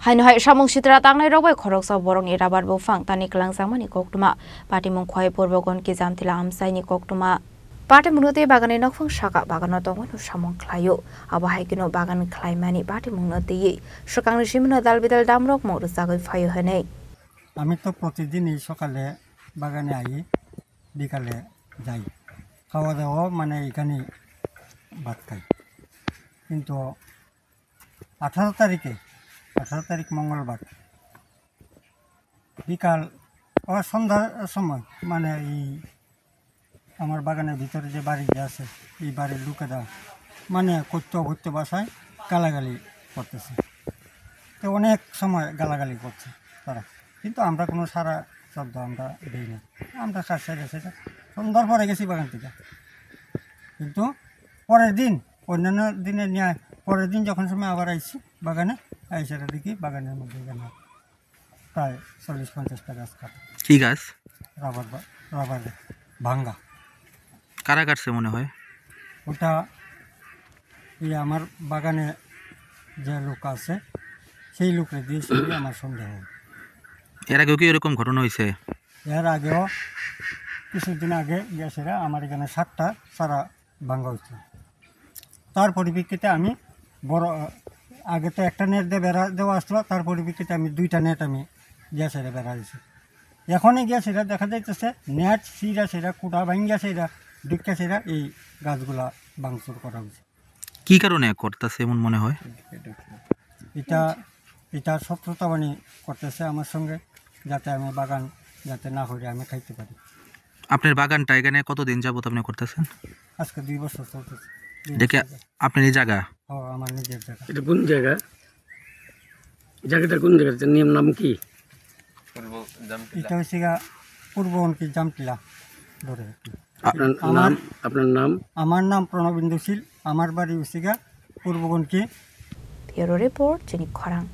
Hainhai Shamung Shitra Tangnai Robai Khoroksa Borong Irabar Bufang Tani Klangsangmani Koktuma Patimung Khoi Purbogon Kizam Tila Amsaini Koktuma Party Munute Bagani Nokfang Shaka Bagano Tongan Shamong Klayo Abahikino Bagan Klaimani Party Munati Shokang Shimino Dalbidal Damrok Motorsago Fire Hene আমি তো প্রতিদিনই সকালে বাগানে I বিকালে যাই খাওয়া দাওয়া মানে এখানে ভাত খাই কিন্তু 18 তারিখ মঙ্গলবার বিকাল ও সন্ধ্যার সময় মানে এই আমার বাগানের ভিতরে যে বাড়ি আছে এই বাড়ির লোকেরা মানে করতে বাসায় গালাগালি করতেছে তো অনেক সময় গালাগালি করছে তারা কিন্তু আমরা কোনো সারা শব্দ আমরা দিই না আমরা কাজ সেরে সন্ধ্যার পরে গেছি বাগান থেকে কিন্তু পরের দিন অন্যান্য দিনে নিয়ে পরের দিন যখন সময় আবার আইছি বাগানে আইসারা দেখি বাগানের মধ্যে এখানে প্রায় 40-50টা গাছ কাটা। কি গাছ? রাবার ভাঙ্গা। কারা কাটছে মনে হয়? ওটা এই আমার বাগানে যে লোক আছে সেই লোকরে দিয়েছিল আমার সন্দেহ। এর আগেও কি এরকম ঘটনা হয়েছে? এর আগেও কিছুদিন আগে গ্যাসেরা আমার এখানে 7টা সারা ভাঙ্গা হয়েছে। তার পরিপ্রেক্ষিতে আমি বড় আগে তো একটা নেট দিয়ে বেড়া দেওয়া আসলো, তার পরিপ্রেক্ষিতে আমি 2টা নেট আমি গ্যাসেরা বেড়া দিয়েছি। এখনই গ্যাসেরা দেখা যাইতেছে নেট সিরা সেরা কুটা ভাঙ্গা সেরা ডিক্কা সেরা এই গাছগুলা ভাঙচুর করা হয়েছে। কি কারণে করতেছে এমন মনে হয়? এটা শত্রুতাবাণী করতেছে আমার সঙ্গে, যাতে আমি বাগান যাতে না হয়ে আমি খাইতে পারি। আপনার বাগানটা এখানে কতদিন যাবত আপনি করতেছেন? আজকে 2 বছর চলতেছে। দেখে আপনার এই জায়গা? আমার নিজের জায়গা। এটা কোন জায়গা? জায়গাটা কোন জায়গা? নিয়ম নাম কি? এটা হচ্ছে পূর্ববঙ্কি জামটিলা ধরে। আপনার নাম? আমার নাম প্রণবেন্দু শীল। আমার বাড়ি হচ্ছে পূর্ববঙ্কি। Bureau Report Jenny Khorang